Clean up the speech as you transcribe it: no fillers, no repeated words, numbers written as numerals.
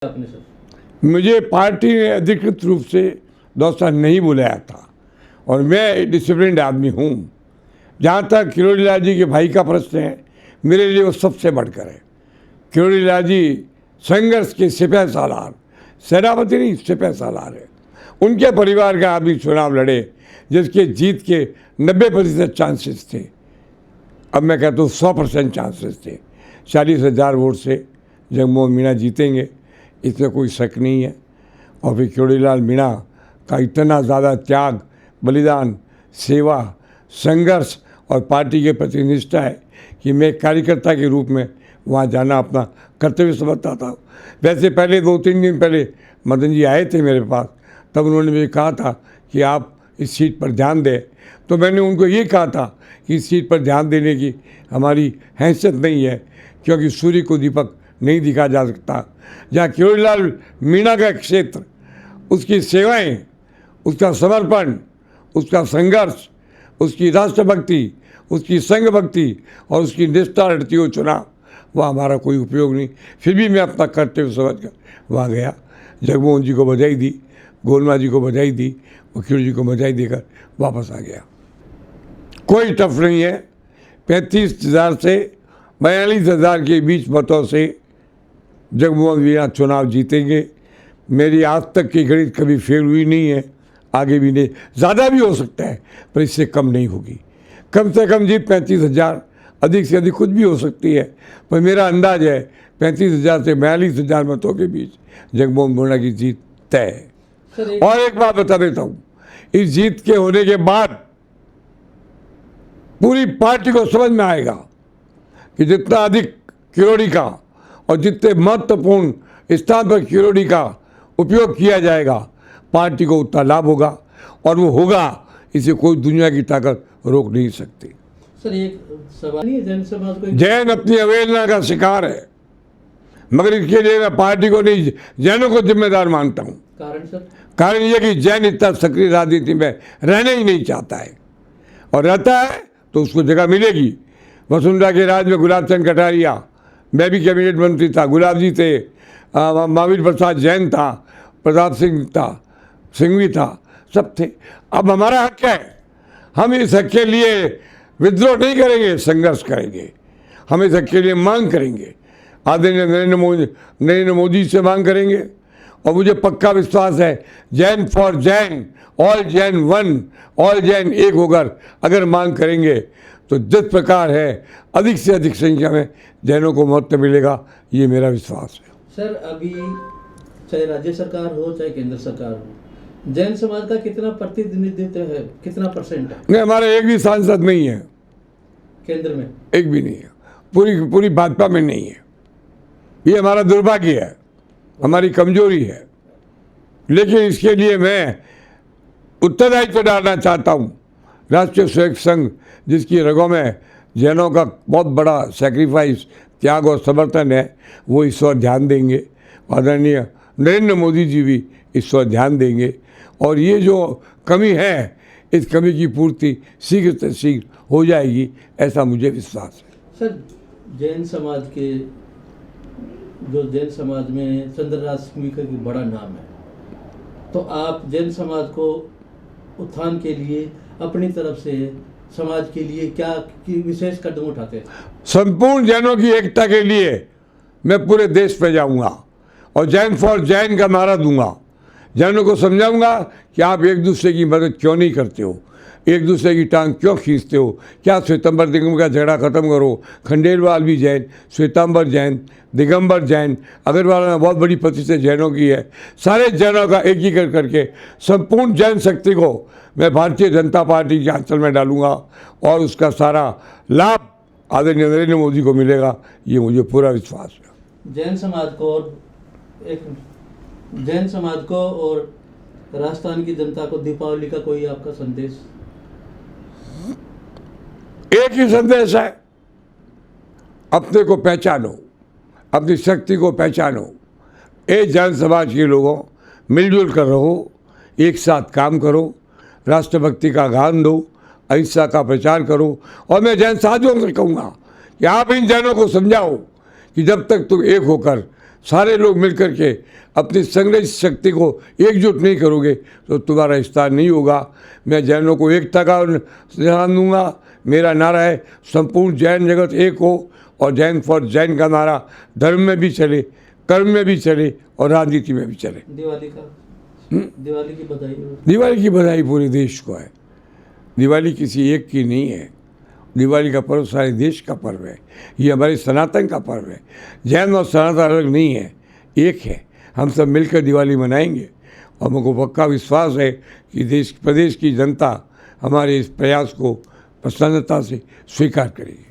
आपने सर? मुझे पार्टी ने अधिकृत रूप से दोस्ता नहीं बुलाया था और मैं डिसिप्लिन्ड आदमी हूँ। जहाँ तक किरोड़ी लाल जी के भाई का प्रश्न है, मेरे लिए वो सबसे बढ़कर है। किरोड़ी लाल जी संघर्ष के सिपह सालार, सेनापति नहीं सिपह सालार है। उनके परिवार का आदमी चुनाव लड़े जिसके जीत के 90% चांसेस थे। अब मैं कहता हूँ 100% चांसेस थे। 40,000 वोट से जगमोहन मीणा जीतेंगे, इसमें कोई शक नहीं है। और फिर किरोड़ी लाल मीणा का इतना ज़्यादा त्याग, बलिदान, सेवा, संघर्ष और पार्टी के प्रति निष्ठा है कि मैं कार्यकर्ता के रूप में वहाँ जाना अपना कर्तव्य समझता था। वैसे पहले 2-3 दिन पहले मदन जी आए थे मेरे पास, तब उन्होंने मुझे कहा था कि आप इस सीट पर ध्यान दें। तो मैंने उनको ये कहा था कि इस सीट पर ध्यान देने की हमारी हैसियत नहीं है, क्योंकि सूर्य को दीपक नहीं दिखा जा सकता। जहाँ किरोड़ी लाल मीणा का क्षेत्र, उसकी सेवाएं, उसका समर्पण, उसका संघर्ष, उसकी राष्ट्रभक्ति, उसकी संघ भक्ति और उसकी निष्ठा लड़ती हो चुनाव, वह हमारा कोई उपयोग नहीं। फिर भी मैं अपना कर्तव्य समझकर वहाँ गया। जगमोहन जी को बधाई दी, गोलमा जी को बधाई दी, किरोड़ी जी को बधाई देकर वापस आ गया। कोई टफ नहीं है। 35,000 से 42,000 के बीच मतों से जगमोहन मीणा चुनाव जीतेंगे। मेरी आज तक की गणित कभी फेल हुई नहीं है, आगे भी नहीं। ज़्यादा भी हो सकता है पर इससे कम नहीं होगी। कम से कम जीत 35,000, अधिक से अधिक कुछ भी हो सकती है, पर मेरा अंदाज है 35,000 से 42,000 मतों के बीच जगमोहन मीणा की जीत तय है। और एक बात बता देता हूँ, इस जीत के होने के बाद पूरी पार्टी को समझ में आएगा कि जितना अधिक किरोड़ी का और जितने महत्वपूर्ण स्थान पर किरोड़ी का उपयोग किया जाएगा, पार्टी को उतना लाभ होगा और वो होगा, इसे कोई दुनिया की ताकत रोक नहीं सकती। सर एक सवाल नहीं है, जैन समाज को जैन अपनी अवहेलना का शिकार है, मगर इसके लिए मैं पार्टी को नहीं, जैनों को जिम्मेदार मानता हूँ। कारण सर? कारण यह कि जैन इतना सक्रिय राजनीति में रहना ही नहीं चाहता है, और रहता है तो उसको जगह मिलेगी। वसुंधरा के राज में गुलाब चंद कटारिया, मैं भी कैबिनेट मंत्री था, गुलाब जी थे, महावीर प्रसाद जैन था, प्रताप सिंह था, सिंघवी था, सब थे। अब हमारा हक है, हम इस हक के लिए विद्रोह नहीं करेंगे, संघर्ष करेंगे। हम इस हक के लिए मांग करेंगे, आदरणीय नरेंद्र मोदी से मांग करेंगे। और मुझे पक्का विश्वास है, Jain for Jain, all Jain one, all Jain एक होकर अगर मांग करेंगे तो जिस प्रकार है अधिक से अधिक संख्या में जैनों को महत्व मिलेगा, ये मेरा विश्वास है। सर अभी चाहे राज्य सरकार हो चाहे केंद्र सरकार हो, जैन समाज का कितना प्रतिनिधित्व है, कितना परसेंट है? नहीं, हमारा एक भी सांसद नहीं है केंद्र में, एक भी नहीं है, पूरी भाजपा में नहीं है। ये हमारा दुर्भाग्य है, हमारी कमजोरी है। लेकिन इसके लिए मैं उत्तरदायित्व डालना चाहता हूँ। राष्ट्रीय स्वयं संघ, जिसकी रगों में जैनों का बहुत बड़ा सेक्रीफाइस, त्याग और समर्थन है, वो इस पर ध्यान देंगे। आदरणीय नरेंद्र मोदी जी भी इस पर ध्यान देंगे और ये जो कमी है, इस कमी की पूर्ति शीघ्र से शीघ्र हो जाएगी, ऐसा मुझे विश्वास है। सर जैन समाज के, जो जैन समाज में चंद्रराज सिंह का बड़ा नाम है, तो आप जैन समाज को उत्थान के लिए अपनी तरफ से समाज के लिए क्या विशेष कदम उठाते हैं? संपूर्ण जैनों की एकता के लिए मैं पूरे देश पे जाऊंगा और जैन फॉर जैन का नारा दूंगा। जैनों को समझाऊंगा कि आप एक दूसरे की मदद क्यों नहीं करते हो, एक दूसरे की टांग क्यों खींचते हो। क्या श्वेतांबर दिगंबर का झगड़ा खत्म करो। खंडेलवाल भी जैन, श्वेतांबर जैन, दिगंबर जैन, अग्रवाल में बहुत बड़ी प्रतिशत जैनों की है। सारे जैनों का एकीकरण करके संपूर्ण जैन शक्ति को मैं भारतीय जनता पार्टी के आंचल में डालूंगा और उसका सारा लाभ आदरणीय नरेंद्र मोदी को मिलेगा, ये मुझे पूरा विश्वास है। जैन समाज को और राजस्थान की जनता को दीपावली का कोई आपका संदेश? एक ही संदेश है, अपने को पहचानो, अपनी शक्ति को पहचानो। जैन समाज के लोगों, मिलजुल कर रहो, एक साथ काम करो, राष्ट्रभक्ति का गान दो, अहिंसा का प्रचार करो। और मैं जैन साथियों से कहूँगा कि आप इन जैनों को समझाओ कि जब तक तुम एक होकर सारे लोग मिलकर के अपनी संग्रहित शक्ति को एकजुट नहीं करोगे तो तुम्हारा विस्तार नहीं होगा। मैं जैनों को एकता का ध्यान दूंगा। मेरा नारा है संपूर्ण जैन जगत एक हो, और जैन फॉर जैन का नारा धर्म में भी चले, कर्म में भी चले और राजनीति में भी चले। दिवाली की बधाई हो। दिवाली की बधाई पूरे देश को है। दिवाली किसी एक की नहीं है। दिवाली का पर्व सारे देश का पर्व है। ये हमारे सनातन का पर्व है। जैन और सनातन अलग नहीं है, एक है। हम सब मिलकर दिवाली मनाएंगे और मुझको पक्का विश्वास है कि देश प्रदेश की जनता हमारे इस प्रयास को प्रसन्नता से स्वीकार करेगी।